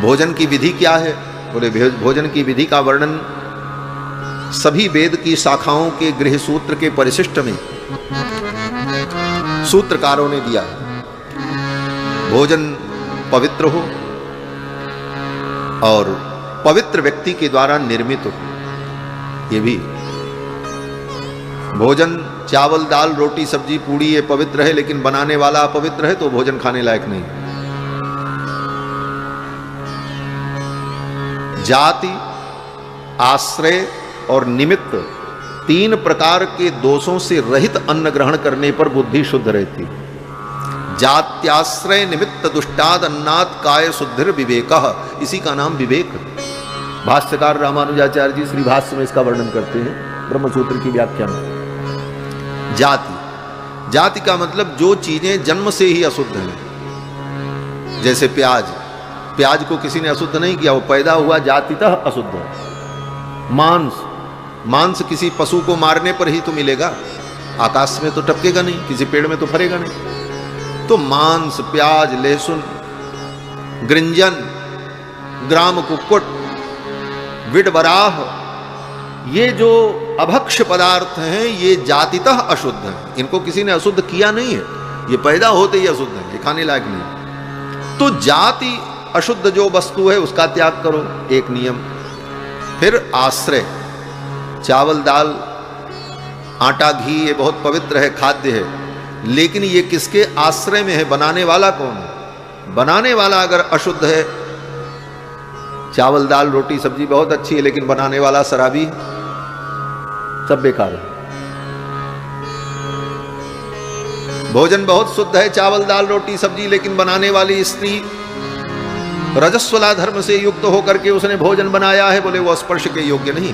भोजन की विधि क्या है? बोले भोजन की विधि का वर्णन सभी वेद की शाखाओं के गृह सूत्र के परिशिष्ट में सूत्रकारों ने दिया है। भोजन पवित्र हो और पवित्र व्यक्ति के द्वारा निर्मित हो। ये भी भोजन चावल दाल रोटी सब्जी पूड़ी ये पवित्र है, लेकिन बनाने वाला अपवित्र है तो भोजन खाने लायक नहीं। जाति, आश्रय और निमित्त तीन प्रकार के दोषों से रहित अन्न ग्रहण करने पर बुद्धि शुद्ध रहती। जात्याश्रय निमित्त दुष्टाद अन्नात् काय शुद्धिर विवेकः, इसी का नाम विवेक। भाष्यकार रामानुजाचार्य जी श्री भाष्य में इसका वर्णन करते हैं ब्रह्मसूत्र की व्याख्या में। जाति, जाति का मतलब जो चीजें जन्म से ही अशुद्ध हैं। जैसे प्याज, प्याज को किसी ने अशुद्ध नहीं किया, वो पैदा हुआ जातितः अशुद्ध है। मांस, मांस किसी पशु को मारने पर ही तो मिलेगा, आकाश में तो टपकेगा नहीं, किसी पेड़ में तो फरेगा नहीं। तो मांस, प्याज, लहसुन, गृंजन, ग्राम कुक्कुट, विडबराह, ये जो अभक्ष पदार्थ हैं ये जातितः अशुद्ध हैं। इनको किसी ने अशुद्ध किया नहीं है, ये पैदा होते ही अशुद्ध हैं, ये खाने लायक नहीं। तो जाति अशुद्ध जो वस्तु है उसका त्याग करो, एक नियम। फिर आश्रय, चावल दाल आटा घी ये बहुत पवित्र है, खाद्य है, लेकिन ये किसके आश्रय में है? बनाने वाला कौन है? बनाने वाला अगर अशुद्ध है, चावल दाल रोटी सब्जी बहुत अच्छी है लेकिन बनाने वाला शराबी, सब बेकार है। भोजन बहुत शुद्ध है, चावल दाल रोटी सब्जी, लेकिन बनाने वाली स्त्री रजस्वला धर्म से युक्त होकर के उसने भोजन बनाया है, बोले वो स्पर्श के योग्य नहीं,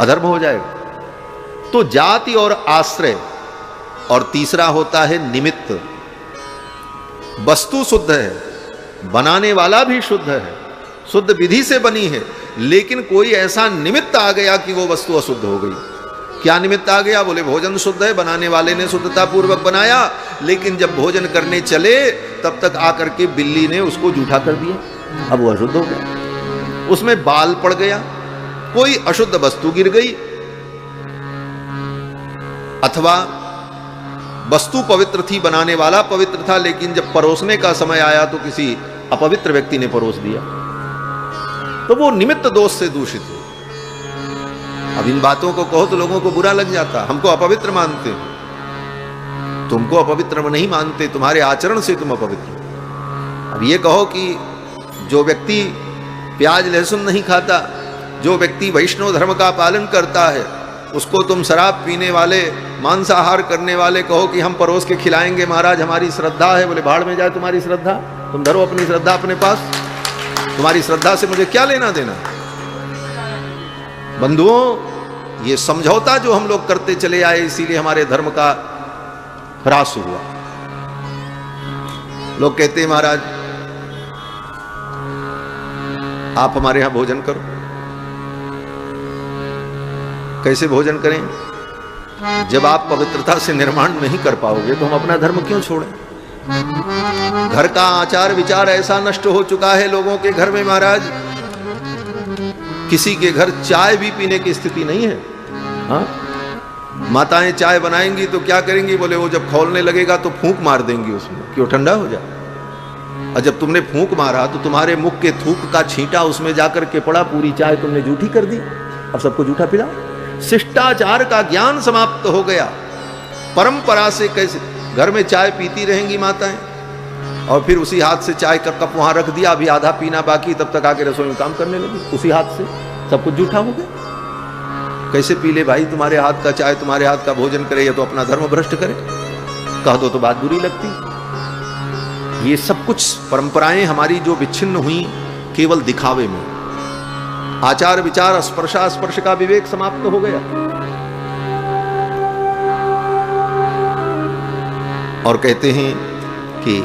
अधर्म हो जाएगा। तो जाति और आश्रय, और तीसरा होता है निमित्त। वस्तु शुद्ध है, बनाने वाला भी शुद्ध है, शुद्ध विधि से बनी है, लेकिन कोई ऐसा निमित्त आ गया कि वो वस्तु अशुद्ध हो गई। क्या निमित्त आ गया? बोले भोजन शुद्ध है, बनाने वाले ने शुद्धता पूर्वक बनाया, लेकिन जब भोजन करने चले तब तक आकर के बिल्ली ने उसको जूठा कर दिया, अब वो अशुद्ध हो गया। उसमें बाल पड़ गया, कोई अशुद्ध वस्तु गिर गई, अथवा वस्तु पवित्र थी, बनाने वाला पवित्र था, लेकिन जब परोसने का समय आया तो किसी अपवित्र व्यक्ति ने परोस दिया, तो वो निमित्त दोष से दूषित हो। अब इन बातों को कहो तो लोगों को बुरा लग जाता, हमको अपवित्र मानते हो। तुमको अपवित्र नहीं मानते, तुम्हारे आचरण से तुम अपवित्र। अब ये कहो कि जो व्यक्ति प्याज लहसुन नहीं खाता, जो व्यक्ति वैष्णव धर्म का पालन करता है, उसको तुम शराब पीने वाले, मांसाहार करने वाले कहो कि हम परोस के खिलाएंगे महाराज, हमारी श्रद्धा है। बोले भाड़ में जाए तुम्हारी श्रद्धा, तुम धरो अपनी श्रद्धा अपने पास, तुम्हारी श्रद्धा से मुझे क्या लेना देना। बंधुओं, ये समझौता जो हम लोग करते चले आए, इसीलिए हमारे धर्म का ह्रास हुआ। लोग कहते हैं महाराज आप हमारे यहां भोजन करो। कैसे भोजन करें? जब आप पवित्रता से निर्माण नहीं कर पाओगे तो हम अपना धर्म क्यों छोड़ें? घर का आचार विचार ऐसा नष्ट हो चुका है लोगों के घर में महाराज, किसी के घर चाय भी पीने की स्थिति नहीं है। हाँ, माताएं चाय बनाएंगी तो क्या करेंगी? बोले वो जब खौलने लगेगा तो फूंक मार देंगी उसमें कि वो ठंडा हो जाए। और जब तुमने फूंक मारा तो तुम्हारे मुख के थूक का छींटा उसमें जाकर के पड़ा, पूरी चाय तुमने जूठी कर दी, अब सबको जूठा पिला। शिष्टाचार का ज्ञान समाप्त हो गया। परंपरा से कैसे घर में चाय पीती रहेंगी माताएं, और फिर उसी हाथ से चाय का कप वहां रख दिया, अभी आधा पीना बाकी, तब तक आके रसोई में काम करने लगी, उसी हाथ से सब कुछ जूठा हो गया। कैसे पी ले भाई तुम्हारे हाथ का चाय, तुम्हारे हाथ का भोजन करे, या तो अपना धर्म भ्रष्ट करे। कह दो तो बात बुरी लगती। ये सब कुछ परंपराएं हमारी जो विच्छिन्न हुई केवल दिखावे में, आचार विचार स्पर्शास्पर्श का विवेक समाप्त हो गया। और कहते हैं कि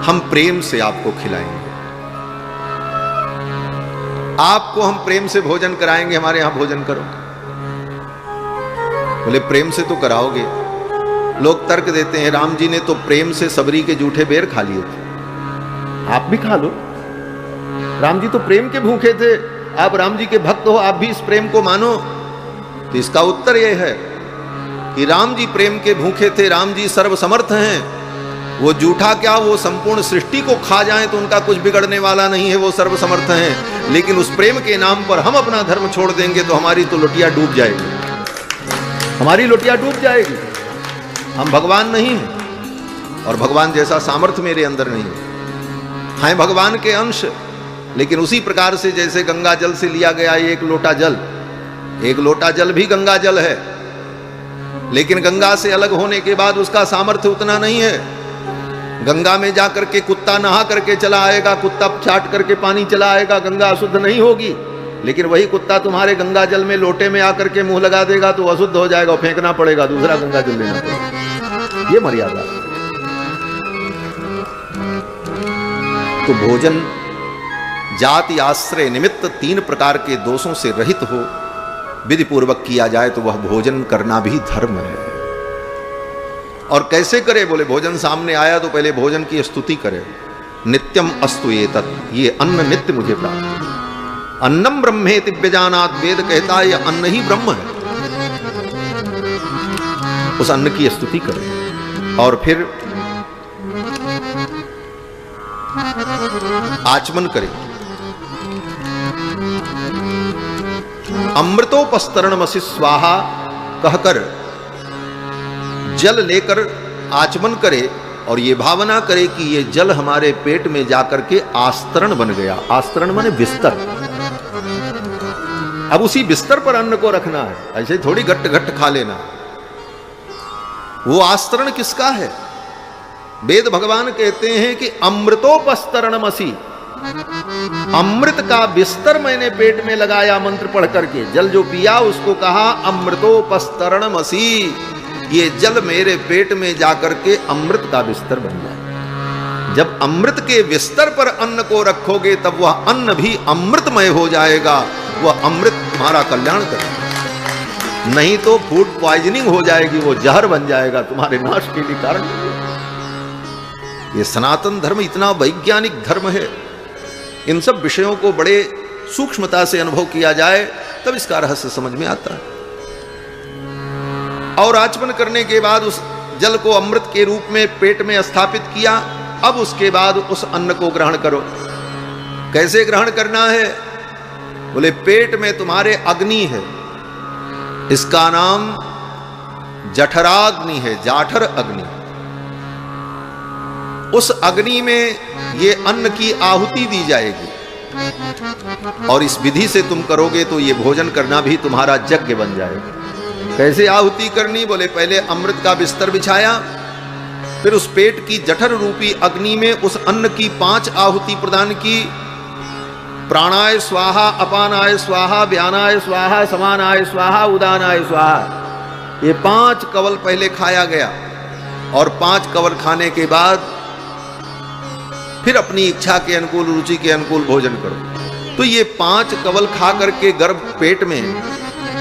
हम प्रेम से आपको खिलाएंगे, आपको हम प्रेम से भोजन कराएंगे, हमारे यहां भोजन करो। बोले प्रेम से तो कराओगे। लोग तर्क देते हैं राम जी ने तो प्रेम से सबरी के जूठे बेर खा लिए थे, आप भी खा लो। राम जी तो प्रेम के भूखे थे, आप राम जी के भक्त हो, आप भी इस प्रेम को मानो। तो इसका उत्तर यह है कि राम जी प्रेम के भूखे थे, राम जी सर्वसमर्थ हैं। वो जूठा क्या, वो संपूर्ण सृष्टि को खा जाएं तो उनका कुछ बिगड़ने वाला नहीं है, वो सर्वसमर्थ हैं। लेकिन उस प्रेम के नाम पर हम अपना धर्म छोड़ देंगे तो हमारी तो लोटिया डूब जाएगी, हमारी लोटिया डूब जाएगी। हम भगवान नहीं हैं और भगवान जैसा सामर्थ्य मेरे अंदर नहीं है। हैं भगवान के अंश, लेकिन उसी प्रकार से जैसे गंगा जल से लिया गया एक लोटा जल, एक लोटा जल भी गंगा जल है, लेकिन गंगा से अलग होने के बाद उसका सामर्थ्य उतना नहीं है। गंगा में जाकर के कुत्ता नहा करके चला आएगा, कुत्ता चाट करके पानी चला आएगा, गंगा अशुद्ध नहीं होगी। लेकिन वही कुत्ता तुम्हारे गंगा जल में लोटे में आकर के मुंह लगा देगा तो अशुद्ध हो जाएगा, फेंकना पड़ेगा, दूसरा गंगा जल लेना पड़ेगा। ये मर्यादा। तो भोजन जाति आश्रय निमित्त 3 प्रकार के दोषों से रहित हो विधि पूर्वक किया जाए तो वह भोजन करना भी धर्म है। और कैसे करे, बोले भोजन सामने आया तो पहले भोजन की स्तुति करे। नित्यम अस्तु एतत्, ये अन्न नित्य मुझे प्राप्त है। अन्नम ब्रह्मेति व्यजानात्, वेद कहता है यह अन्न ही ब्रह्म है। उस अन्न की स्तुति करे और फिर आचमन करे। अमृतोपस्तरणमसि स्वाहा कहकर जल लेकर आचमन करे और ये भावना करे कि ये जल हमारे पेट में जाकर के आस्तरण बन गया। आस्तरण माने बिस्तर। अब उसी बिस्तर पर अन्न को रखना है, ऐसे थोड़ी घट घट खा लेना। वो आस्तरण किसका है? वेद भगवान कहते हैं कि अमृतोपस्तरणमसि, अमृत का बिस्तर मैंने पेट में लगाया मंत्र पढ़ करके। जल जो पिया उसको कहा अमृतोपस्तरणमसि, ये जल मेरे पेट में जाकर के अमृत का बिस्तर बन जाए। जब अमृत के बिस्तर पर अन्न को रखोगे तब वह अन्न भी अमृतमय हो जाएगा, वह अमृत तुम्हारा कल्याण करेगा। नहीं तो फूड पॉइजनिंग हो जाएगी, वो जहर बन जाएगा, तुम्हारे नाश के लिए कारण। ये सनातन धर्म इतना वैज्ञानिक धर्म है। इन सब विषयों को बड़े सूक्ष्मता से अनुभव किया जाए तब इसका रहस्य समझ में आता है। और आचमन करने के बाद उस जल को अमृत के रूप में पेट में स्थापित किया। अब उसके बाद उस अन्न को ग्रहण करो। कैसे ग्रहण करना है? बोले पेट में तुम्हारे अग्नि है, इसका नाम जठराग्नि है, जाठर अग्नि। उस अग्नि में ये अन्न की आहुति दी जाएगी और इस विधि से तुम करोगे तो ये भोजन करना भी तुम्हारा यज्ञ बन जाएगा। कैसे आहुति करनी? बोले पहले अमृत का बिस्तर बिछाया, फिर उस पेट की जठर रूपी अग्नि में उस अन्न की 5 आहुति प्रदान की। प्राणाय स्वाहा, अपानाय स्वाहा, व्यानाय स्वाहा, समानाय स्वाहा, उदानाय स्वाहा। ये 5 कवल पहले खाया गया और 5 कवल खाने के बाद फिर अपनी इच्छा के अनुकूल, रुचि के अनुकूल भोजन करो। तो ये 5 कवल खा करके गर्भ पेट में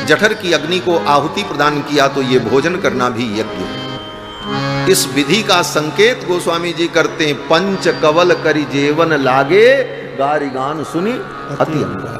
जठर की अग्नि को आहुति प्रदान किया तो ये भोजन करना भी यज्ञ है। इस विधि का संकेत गोस्वामी जी करते हैं, 5 कवल करी जेवन लागे, गारी गान सुनी अति अंगा।